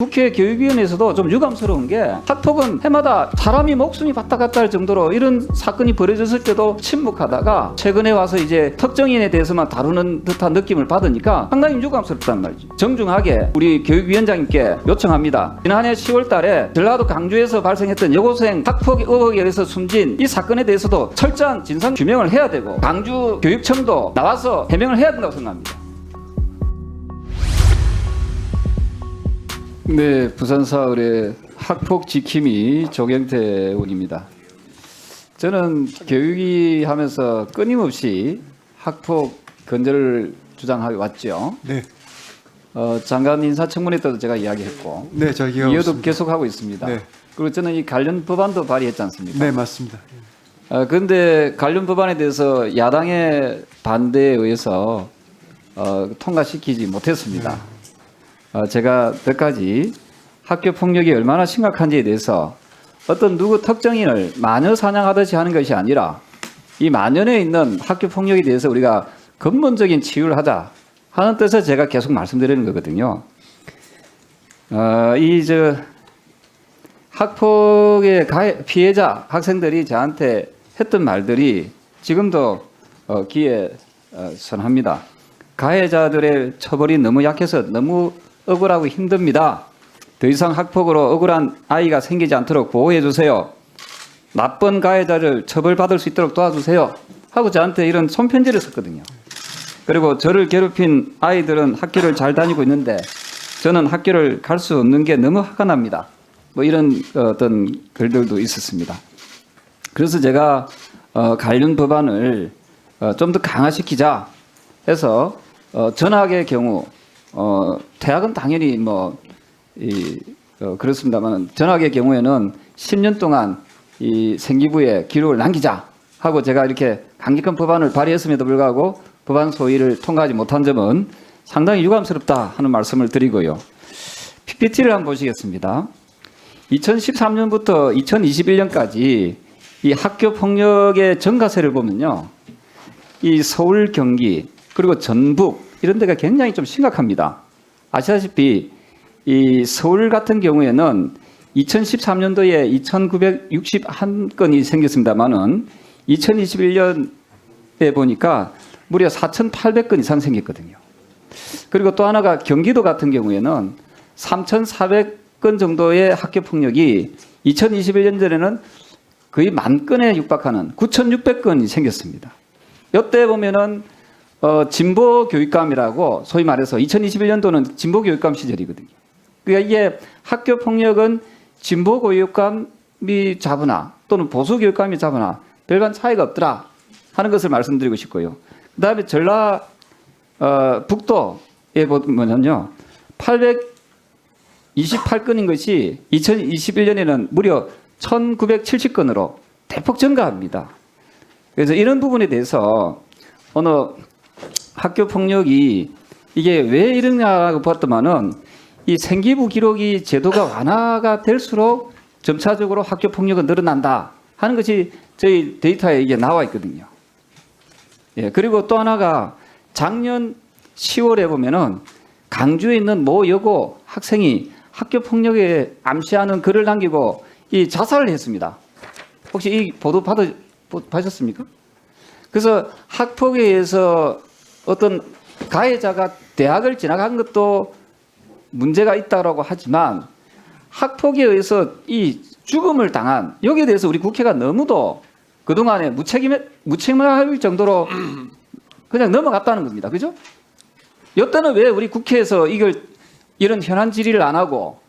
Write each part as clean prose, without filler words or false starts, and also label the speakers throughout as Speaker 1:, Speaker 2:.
Speaker 1: 국회 교육위원회에서도 좀 유감스러운 게 학폭은 해마다 사람이 목숨이 왔다 갔다 할 정도로 이런 사건이 벌어졌을 때도 침묵하다가 최근에 와서 이제 특정인에 대해서만 다루는 듯한 느낌을 받으니까 상당히 유감스럽단 말이죠. 정중하게 우리 교육위원장님께 요청합니다. 지난해 10월 달에 전라도 강주에서 발생했던 여고생 학폭 의혹에 의해서 숨진 이 사건에 대해서도 철저한 진상 규명을 해야 되고 강주 교육청도 나와서 해명을 해야 된다고 생각합니다. 네, 부산사을의 학폭 지킴이 조경태 의원입니다. 저는 교육위 하면서 끊임없이 학폭 근절을 주장하게 왔죠.
Speaker 2: 네.
Speaker 1: 장관 인사청문회 때도 제가 이야기했고,
Speaker 2: 네, 저 기억하고
Speaker 1: 이어도
Speaker 2: 있습니다.
Speaker 1: 계속 하고 있습니다.
Speaker 2: 네.
Speaker 1: 그리고 저는 이 관련 법안도 발의했지 않습니까?
Speaker 2: 네, 맞습니다.
Speaker 1: 그런데 관련 법안에 대해서 야당의 반대에 의해서 통과시키지 못했습니다. 제가 몇 가지 학교 폭력이 얼마나 심각한지에 대해서 어떤 누구 특정인을 마녀 사냥하듯이 하는 것이 아니라 이 만연해 있는 학교 폭력에 대해서 우리가 근본적인 치유를 하자 하는 뜻에서 제가 계속 말씀드리는 거거든요. 학폭의 피해자 학생들이 저한테 했던 말들이 지금도 귀에 선합니다. 가해자들의 처벌이 너무 약해서 너무 억울하고 힘듭니다. 더 이상 학폭으로 억울한 아이가 생기지 않도록 보호해 주세요. 나쁜 가해자를 처벌받을 수 있도록 도와주세요. 하고 저한테 이런 손편지를 썼거든요. 그리고 저를 괴롭힌 아이들은 학교를 잘 다니고 있는데 저는 학교를 갈 수 없는 게 너무 화가 납니다. 뭐 이런 어떤 글들도 있었습니다. 그래서 제가 관련 법안을 좀 더 강화시키자 해서 전학의 경우 대학은 당연히 그렇습니다만 전학의 경우에는 10년 동안 이 생기부에 기록을 남기자 하고 제가 이렇게 강력한 법안을 발의했음에도 불구하고 법안 소위를 통과하지 못한 점은 상당히 유감스럽다 하는 말씀을 드리고요. PPT를 한번 보시겠습니다. 2013년부터 2021년까지 이 학교 폭력의 증가세를 보면요. 이 서울, 경기 그리고 전북 이런 데가 굉장히 좀 심각합니다. 아시다시피 이 서울 같은 경우에는 2013년도에 2,961건이 생겼습니다만은 2021년에 보니까 무려 4,800건 이상 생겼거든요. 그리고 또 하나가 경기도 같은 경우에는 3,400건 정도의 학교 폭력이 2021년도에는 거의 10,000건에 육박하는 9,600건이 생겼습니다. 이때 보면은 진보 교육감이라고 소위 말해서 2021년도는 진보 교육감 시절이거든요. 그러니까 이게 학교 폭력은 진보 교육감이 잡으나 또는 보수 교육감이 잡으나 별반 차이가 없더라 하는 것을 말씀드리고 싶고요. 그다음에 북도에 보면요. 828건인 것이 2021년에는 무려 1,970건으로 대폭 증가합니다. 그래서 이런 부분에 대해서 어느 학교 폭력이 이게 왜 이러냐고 봤더만은 이 생기부 기록이 제도가 완화가 될수록 점차적으로 학교 폭력은 늘어난다 하는 것이 저희 데이터에 이게 나와 있거든요. 예, 그리고 또 하나가 작년 10월에 보면은 강주에 있는 모 여고 학생이 학교 폭력에 암시하는 글을 남기고 이 자살을 했습니다. 혹시 이 보도 받으셨습니까? 그래서 학폭에 의해서 어떤 가해자가 대학을 진학한 것도 문제가 있다고 하지만 학폭에 의해서 이 죽음을 당한 여기에 대해서 우리 국회가 너무도 그동안에 무책임할 정도로 그냥 넘어갔다는 겁니다. 그죠? 이때는 왜 우리 국회에서 이런 현안 질의를 안 하고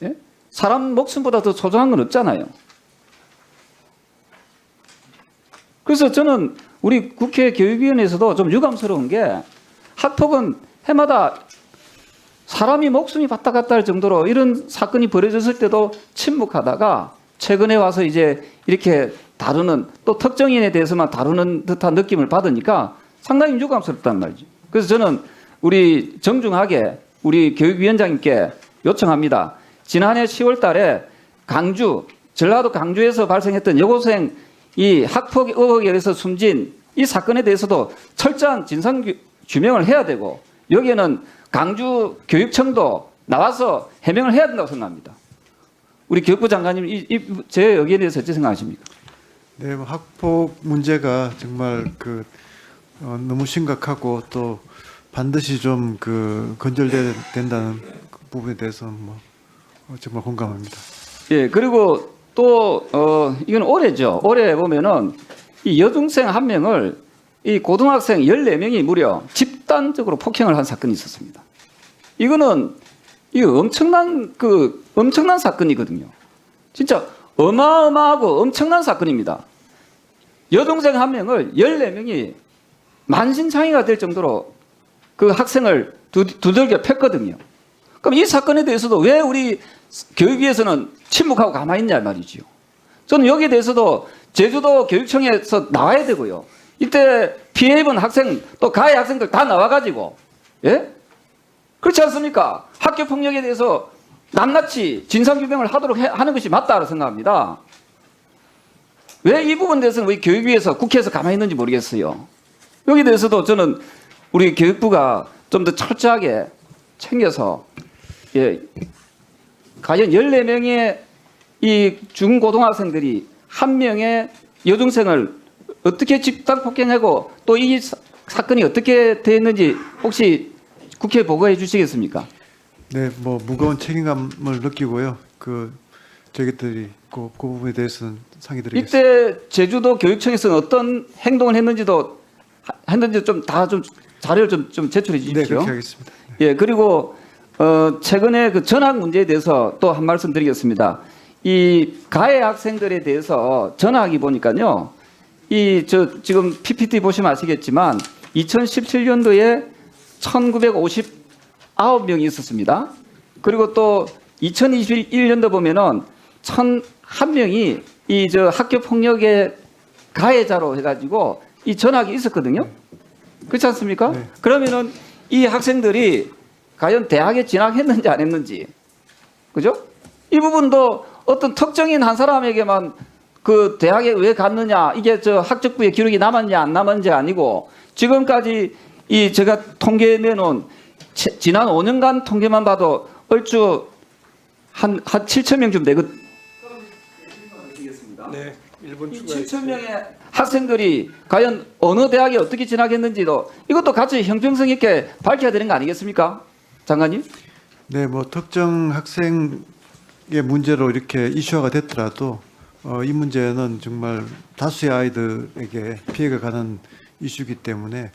Speaker 1: 예? 사람 목숨보다 더 소중한 건 없잖아요. 그래서 저는 우리 국회 교육위원회에서도 좀 유감스러운 게 학폭은 해마다 사람이 목숨이 왔다 갔다 할 정도로 이런 사건이 벌어졌을 때도 침묵하다가 최근에 와서 이제 이렇게 다루는 또 특정인에 대해서만 다루는 듯한 느낌을 받으니까 상당히 유감스럽단 말이죠. 그래서 저는 우리 정중하게 우리 교육위원장님께 요청합니다. 지난해 10월 달에 전라도 강주에서 발생했던 여고생 이 학폭 의혹에 의해서 숨진 이 사건에 대해서도 철저한 진상 규명을 해야 되고 여기에는 강주 교육청도 나와서 해명을 해야 된다고 생각합니다. 우리 교육부 장관님 제 여기에 대해서 어떻게 생각하십니까?
Speaker 2: 네, 뭐 학폭 문제가 정말 너무 심각하고 또 반드시 좀 건절돼야 된다는 그 부분에 대해서 정말 공감합니다.
Speaker 1: 예, 그리고 또 이건 올해죠. 올해 보면은 이 여중생 한 명을 이 고등학생 14명이 무려 집단적으로 폭행을 한 사건이 있었습니다. 이거 엄청난 사건이거든요. 진짜 어마어마하고 엄청난 사건입니다. 여동생 한 명을 14명이 만신창이가 될 정도로 그 학생을 두들겨 팼거든요. 그럼 이 사건에 대해서도 왜 우리 교육위에서는 침묵하고 가만히 있냐 말이지요. 저는 여기에 대해서도 제주도 교육청에서 나와야 되고요. 이때 피해 입은 학생 또 가해 학생들 다 나와가지고, 예? 그렇지 않습니까? 학교 폭력에 대해서 낱낱이 진상규명을 하는 것이 맞다고 생각합니다. 왜 이 부분에 대해서는 우리 교육위에서 국회에서 가만히 있는지 모르겠어요. 여기에 대해서도 저는 우리 교육부가 좀 더 철저하게 챙겨서, 예, 과연 14명의 이 중고등학생들이 한 명의 여중생을 어떻게 집단 폭행하고 또 이 사건이 어떻게 됐는지 혹시 국회에 보고해 주시겠습니까?
Speaker 2: 네, 무거운 책임감을 느끼고요. 저희들이 그 부분에 대해서는 상의드리겠습니다.
Speaker 1: 이때 제주도 교육청에서는 어떤 행동을 했는지 좀 자료를 좀 제출해 주십시오.
Speaker 2: 네, 그렇게 하겠습니다.
Speaker 1: 예, 그리고 최근에 그 전학 문제에 대해서 또 한 말씀 드리겠습니다. 이 가해 학생들에 대해서 전학이 보니까요. 지금 PPT 보시면 아시겠지만 2017년도에 1959명이 있었습니다. 그리고 또 2021년도 보면은 1001명이 학교 폭력의 가해자로 해가지고 이 전학이 있었거든요. 그렇지 않습니까?
Speaker 2: 네.
Speaker 1: 그러면은 이 학생들이 과연 대학에 진학했는지 안 했는지, 그죠? 이 부분도 어떤 특정인 한 사람에게만 그 대학에 왜 갔느냐, 이게 학적부에 기록이 남았냐 안 남았는지 아니고 지금까지 제가 통계 내놓은 지난 5년간 통계만 봐도 얼추 한 7천 명쯤 되거든요.
Speaker 3: 네, 1분
Speaker 1: 이
Speaker 3: 추가해
Speaker 1: 7천 명의 학생들이 과연 어느 대학에 어떻게 진학했는지도 이것도 같이 형평성 있게 밝혀야 되는 거 아니겠습니까, 장관님?
Speaker 2: 네, 특정 학생의 문제로 이렇게 이슈화가 됐더라도 이 문제는 정말 다수의 아이들에게 피해가 가는 이슈이기 때문에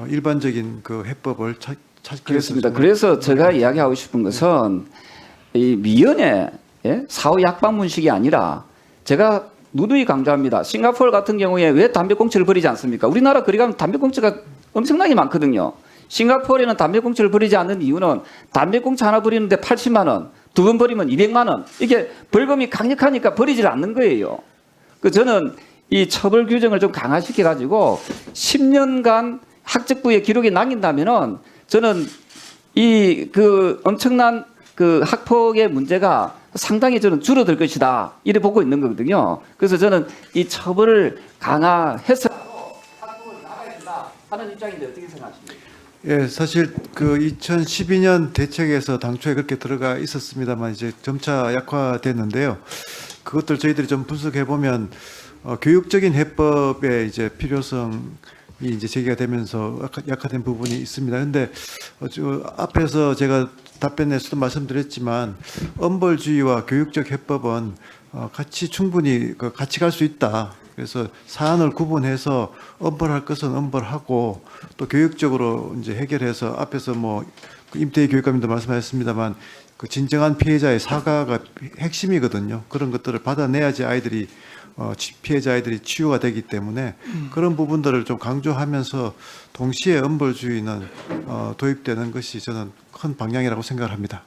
Speaker 2: 일반적인 그 해법을 찾기 위해서
Speaker 1: 그렇습니다. 그래서 제가 이야기하고 싶은 것은 이 미연에, 예? 사후 약방문식이 아니라 제가 누누이 강조합니다. 싱가포르 같은 경우에 왜 담배꽁초를 버리지 않습니까? 우리나라 그리 가면 담배꽁초가 엄청나게 많거든요. 싱가포르에는 담배꽁초를 버리지 않는 이유는 담배꽁초 하나 버리는데 80만 원, 두 번 버리면 200만 원, 이게 벌금이 강력하니까 버리질 않는 거예요. 저는 이 처벌 규정을 좀 강화시켜 가지고 10년간 학적부에 기록이 남긴다면은 저는 엄청난 학폭의 문제가 상당히 저는 줄어들 것이다, 이래 보고 있는 거거든요. 그래서 저는 이 처벌을 강화해서 학폭을 나가야 된다 하는 입장인데 어떻게 생각하십니까?
Speaker 2: 예, 사실 2012년 대책에서 당초에 그렇게 들어가 있었습니다만 이제 점차 약화됐는데요. 그것들 저희들이 좀 분석해 보면 교육적인 해법의 이제 필요성이 이제 제기가 되면서 약화된 부분이 있습니다. 그런데 앞에서 제가 답변에서도 말씀드렸지만 엄벌주의와 교육적 해법은 충분히 같이 갈 수 있다. 그래서 사안을 구분해서 엄벌할 것은 엄벌하고 또 교육적으로 이제 해결해서 앞에서 임태희 교육감님도 말씀하셨습니다만 진정한 피해자의 사과가 핵심이거든요. 그런 것들을 받아내야지 피해자 아이들이 치유가 되기 때문에 그런 부분들을 좀 강조하면서 동시에 엄벌주의는 도입되는 것이 저는 큰 방향이라고 생각을 합니다.